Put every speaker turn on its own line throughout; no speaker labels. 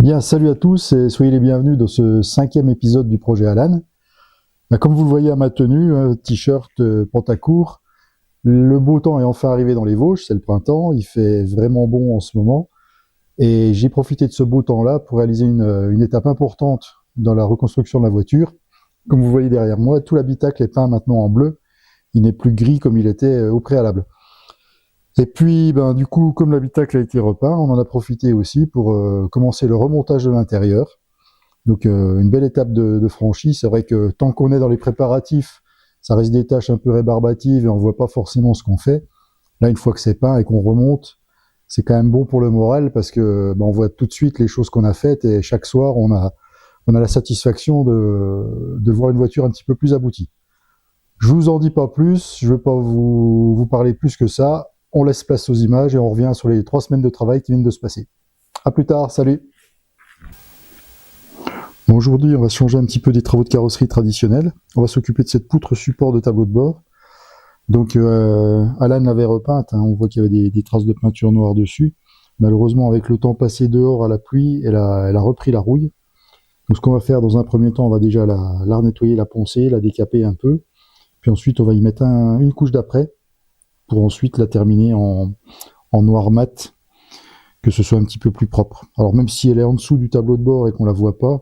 Bien, salut à tous et soyez les bienvenus dans ce 5e épisode du projet Alan. Comme vous le voyez à ma tenue, t-shirt, pantacourt, le beau temps est enfin arrivé dans les Vosges, c'est le printemps, il fait vraiment bon en ce moment. Et j'ai profité de ce beau temps-là pour réaliser une étape importante dans la reconstruction de la voiture. Comme vous voyez derrière moi, tout l'habitacle est peint maintenant en bleu, il n'est plus gris comme il était au préalable. Et puis, du coup, comme l'habitacle a été repeint, on en a profité aussi pour commencer le remontage de l'intérieur. Donc, une belle étape de franchie. C'est vrai que tant qu'on est dans les préparatifs, ça reste des tâches un peu rébarbatives et on voit pas forcément ce qu'on fait. Là, une fois que c'est peint et qu'on remonte, c'est quand même bon pour le moral parce que on voit tout de suite les choses qu'on a faites et chaque soir, on a la satisfaction de voir une voiture un petit peu plus aboutie. Je vous en dis pas plus, je veux pas vous parler plus que ça. On laisse place aux images et on revient sur les 3 semaines de travail qui viennent de se passer. A plus tard, salut. Bon, aujourd'hui, on va changer un petit peu des travaux de carrosserie traditionnels. On va s'occuper de cette poutre support de tableau de bord. Donc, Alan l'avait repeinte, on voit qu'il y avait des traces de peinture noire dessus. Malheureusement, avec le temps passé dehors à la pluie, elle a repris la rouille. Donc, ce qu'on va faire dans un premier temps, on va déjà la nettoyer, la poncer, la décaper un peu. Puis ensuite, on va y mettre une couche d'après, pour ensuite la terminer en noir mat, que ce soit un petit peu plus propre. Alors même si elle est en dessous du tableau de bord et qu'on la voit pas,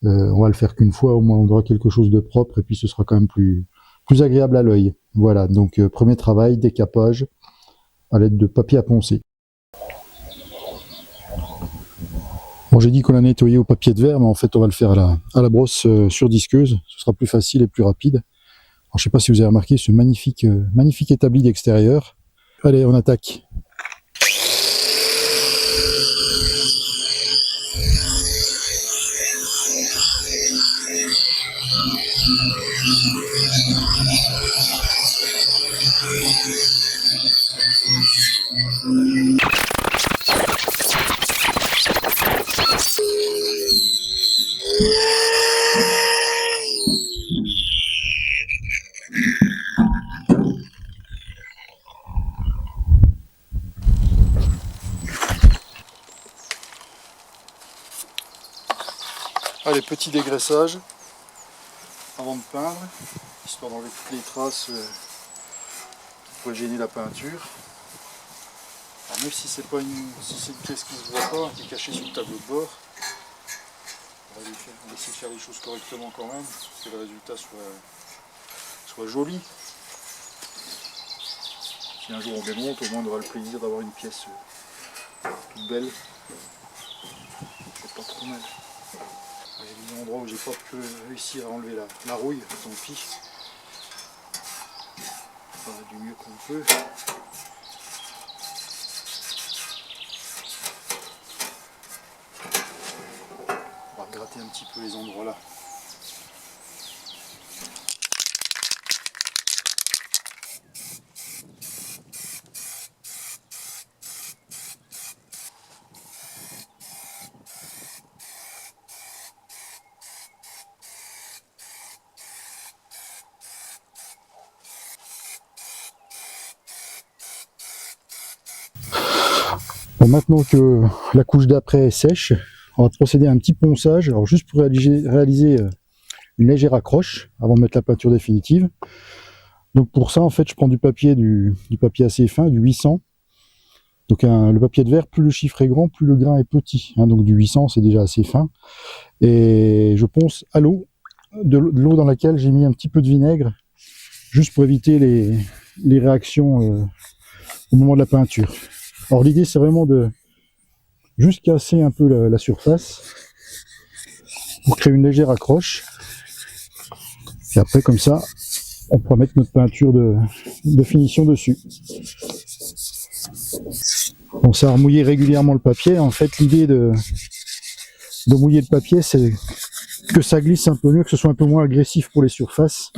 on va le faire qu'une fois, au moins on aura quelque chose de propre et puis ce sera quand même plus agréable à l'œil. Voilà, donc premier travail, décapage à l'aide de papier à poncer. Bon, j'ai dit qu'on l'a nettoyé au papier de verre, mais en fait on va le faire à la brosse sur disqueuse, ce sera plus facile et plus rapide. Alors, je ne sais pas si vous avez remarqué ce magnifique établi d'extérieur. Allez, on attaque. Allez, petit dégraissage avant de peindre, histoire d'enlever toutes les traces qui pourraient gêner la peinture. Alors, même si c'est une pièce qui ne se voit pas, qui est cachée sur le tableau de bord, on va essayer de faire les choses correctement quand même, pour que le résultat soit joli. Si un jour on démonte, au moins on aura le plaisir d'avoir une pièce toute belle. C'est pas trop mal. Il y a des endroits où j'ai pas pu réussir à enlever la rouille, tant pis. On va du mieux qu'on peut. On va gratter un petit peu les endroits là. Bon, maintenant que la couche d'après est sèche, on va procéder à un petit ponçage, alors juste pour réaliser une légère accroche avant de mettre la peinture définitive. Donc pour ça, en fait, je prends du papier assez fin, du 800. Donc le papier de verre, plus le chiffre est grand, plus le grain est petit. Donc du 800, c'est déjà assez fin. Et je ponce à l'eau, de l'eau dans laquelle j'ai mis un petit peu de vinaigre, juste pour éviter les réactions au moment de la peinture. Alors l'idée c'est vraiment de juste casser un peu la surface pour créer une légère accroche. Et après comme ça, on pourra mettre notre peinture de finition dessus. Bon, ça va remouiller régulièrement le papier. En fait l'idée de mouiller le papier, c'est que ça glisse un peu mieux, que ce soit un peu moins agressif pour les surfaces.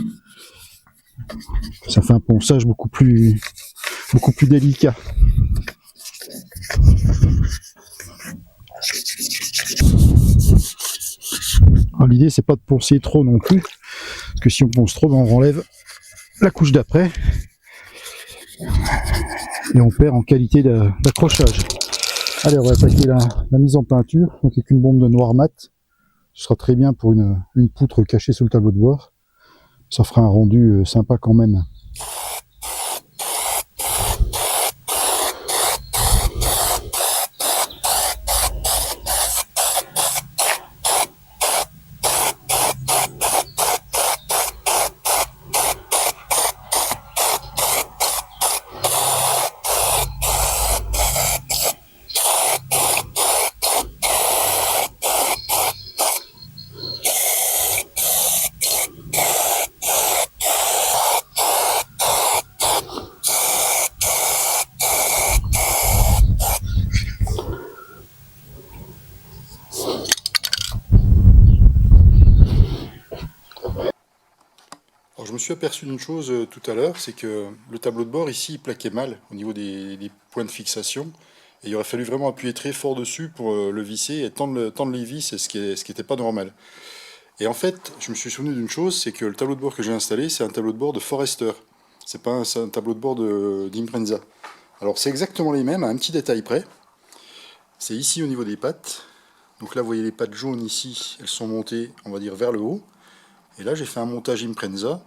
Ça fait un ponçage beaucoup plus délicat. L'idée c'est pas de poncer trop non plus, parce que si on ponce trop, on enlève la couche d'après et on perd en qualité d'accrochage. Allez, on va attaquer la mise en peinture, donc avec une bombe de noir mat. Ce sera très bien pour une poutre cachée sous le tableau de bord. Ça fera un rendu sympa quand même.
Alors je me suis aperçu d'une chose tout à l'heure, c'est que le tableau de bord ici il plaquait mal au niveau des points de fixation. Et il aurait fallu vraiment appuyer très fort dessus pour le visser et tendre les vis, ce qui n'était pas normal. Et en fait, je me suis souvenu d'une chose, c'est que le tableau de bord que j'ai installé, c'est un tableau de bord de Forester. C'est un tableau de bord d'Impreza. Alors c'est exactement les mêmes, à un petit détail près. C'est ici au niveau des pattes. Donc là, vous voyez les pattes jaunes ici, elles sont montées, on va dire, vers le haut. Et là, j'ai fait un montage Impreza,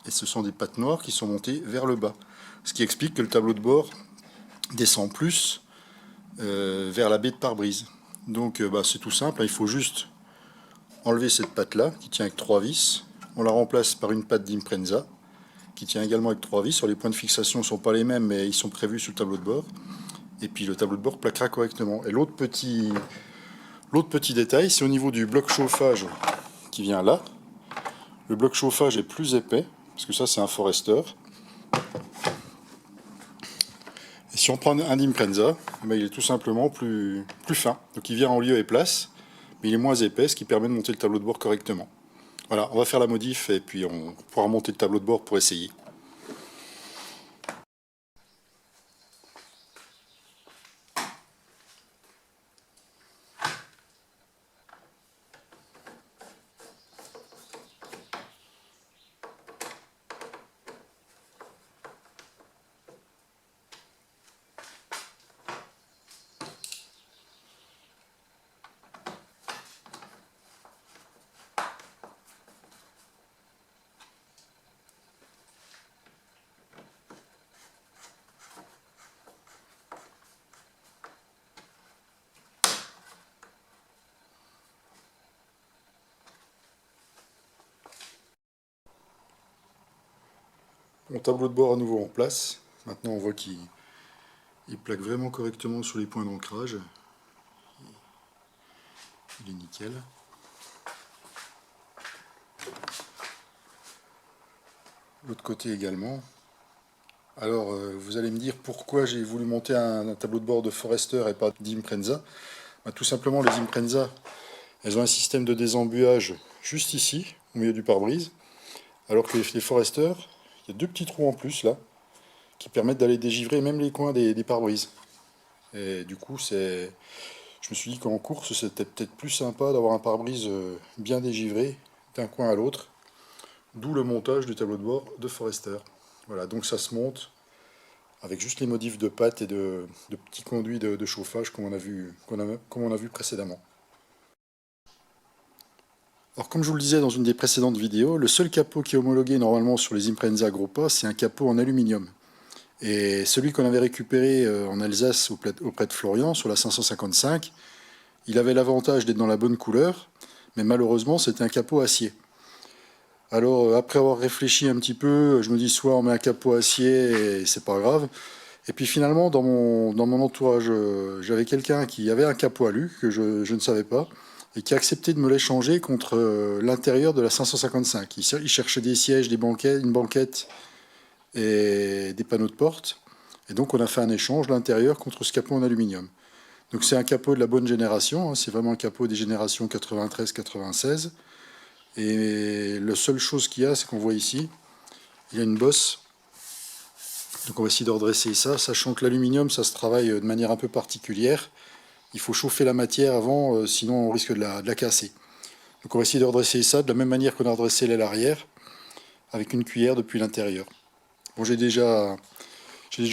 et ce sont des pattes noires qui sont montées vers le bas. Ce qui explique que le tableau de bord descend plus vers la baie de pare-brise. Donc c'est tout simple, il faut juste enlever cette patte-là, qui tient avec 3 vis. On la remplace par une patte d'Impreza, qui tient également avec 3 vis. Sur les points de fixation ne sont pas les mêmes, mais ils sont prévus sur le tableau de bord. Et puis le tableau de bord plaquera correctement. Et l'autre petit détail, c'est au niveau du bloc chauffage qui vient là. Le bloc chauffage est plus épais, parce que ça c'est un Forester. Et si on prend un Impreza, il est tout simplement plus fin. Donc il vient en lieu et place, mais il est moins épais, ce qui permet de monter le tableau de bord correctement. Voilà, on va faire la modif et puis on pourra monter le tableau de bord pour essayer. Mon tableau de bord à nouveau en place. Maintenant on voit qu'il plaque vraiment correctement sur les points d'ancrage. Il est nickel. L'autre côté également. Alors vous allez me dire pourquoi j'ai voulu monter un tableau de bord de Forester et pas d'Impreza. Tout simplement les Impreza, elles ont un système de désembuage juste ici, au milieu du pare-brise. Alors que les Forester, il y a 2 petits trous en plus là, qui permettent d'aller dégivrer même les coins des pare-brises. Et du coup, je me suis dit qu'en course, c'était peut-être plus sympa d'avoir un pare-brise bien dégivré d'un coin à l'autre. D'où le montage du tableau de bord de Forester. Voilà, donc ça se monte avec juste les modifs de pattes et de petits conduits de chauffage comme on a vu précédemment. Alors comme je vous le disais dans une des précédentes vidéos, le seul capot qui est homologué normalement sur les Impreza Gropa, c'est un capot en aluminium. Et celui qu'on avait récupéré en Alsace auprès de Florian sur la 555, il avait l'avantage d'être dans la bonne couleur, mais malheureusement c'était un capot acier. Alors après avoir réfléchi un petit peu, je me dis soit on met un capot acier et c'est pas grave. Et puis finalement dans mon entourage, j'avais quelqu'un qui avait un capot alu que je ne savais pas et qui a accepté de me l'échanger contre l'intérieur de la 555. Il cherchait des sièges, une banquette et des panneaux de porte. Et donc on a fait un échange l'intérieur contre ce capot en aluminium. Donc c'est un capot de la bonne génération, hein, c'est vraiment un capot des générations 93-96. Et la seule chose qu'il y a, c'est qu'on voit ici, il y a une bosse. Donc on va essayer de redresser ça, sachant que l'aluminium, ça se travaille de manière un peu particulière. Il faut chauffer la matière avant, sinon on risque de la casser. Donc on va essayer de redresser ça de la même manière qu'on a redressé l'aile arrière, avec une cuillère depuis l'intérieur. Bon, j'ai déjà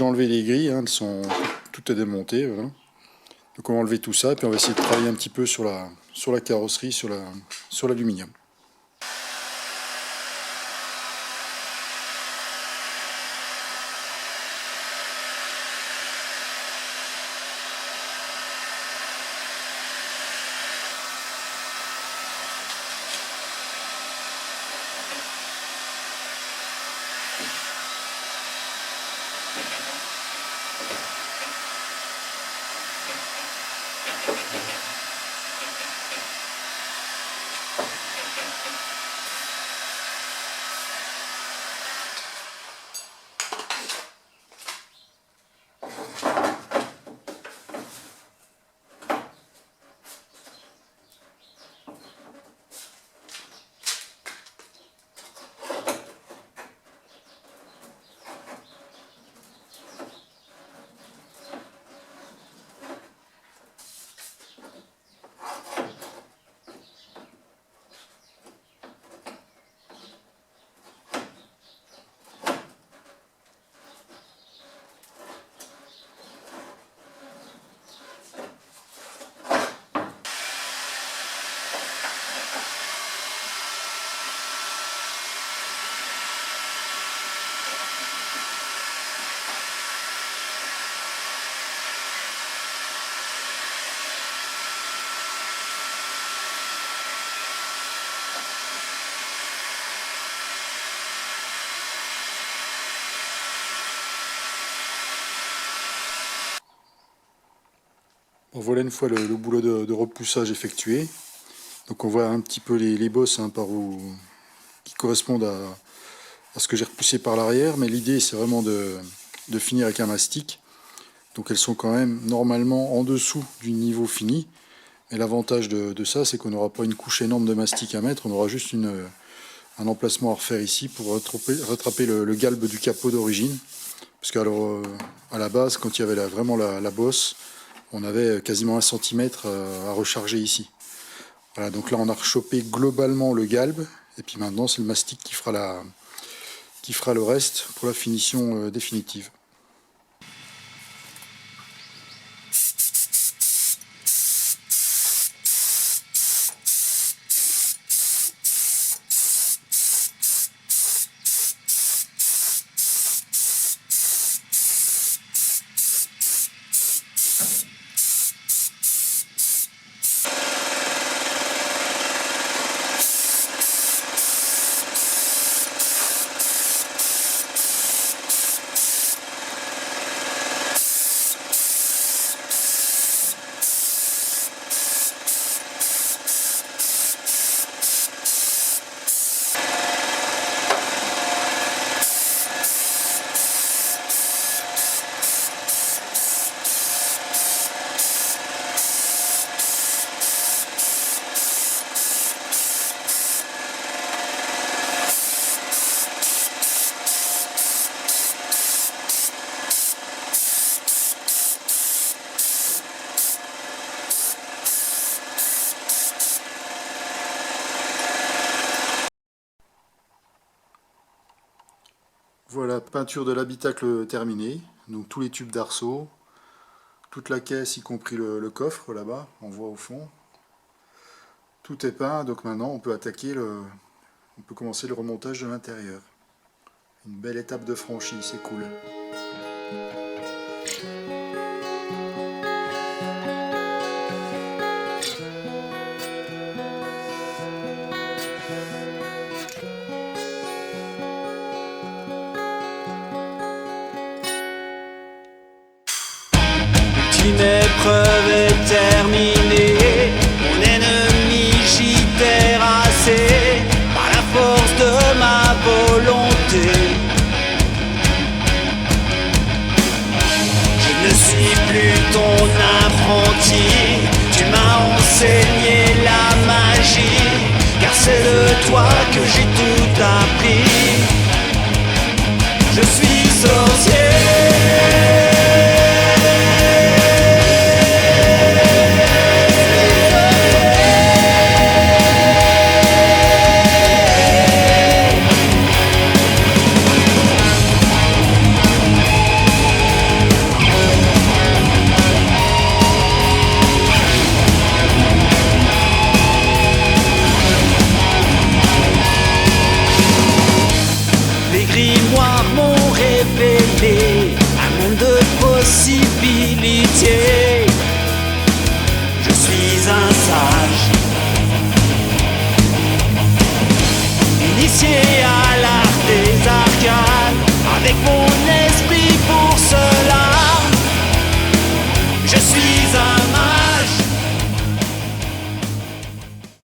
enlevé les grilles, hein, tout est démonté. Voilà. Donc on va enlever tout ça, et puis on va essayer de travailler un petit peu sur la carrosserie, sur l'aluminium. Bon, voilà une fois le boulot de repoussage effectué. Donc on voit un petit peu les bosses qui correspondent à ce que j'ai repoussé par l'arrière, mais l'idée c'est vraiment de finir avec un mastic. Donc elles sont quand même normalement en dessous du niveau fini. Et l'avantage de ça, c'est qu'on n'aura pas une couche énorme de mastic à mettre, on aura juste un emplacement à refaire ici pour rattraper le galbe du capot d'origine. Parce qu'à la base, quand il y avait vraiment la bosse, on avait quasiment 1 cm à recharger ici. Voilà, donc là on a rechopé globalement le galbe, et puis maintenant c'est le mastic qui fera le reste pour la finition définitive. Voilà, peinture de l'habitacle terminée. Donc tous les tubes d'arceau, toute la caisse, y compris le coffre là-bas, on voit au fond. Tout est peint, donc maintenant on peut commencer le remontage de l'intérieur. Une belle étape de franchie, c'est cool.
Une épreuve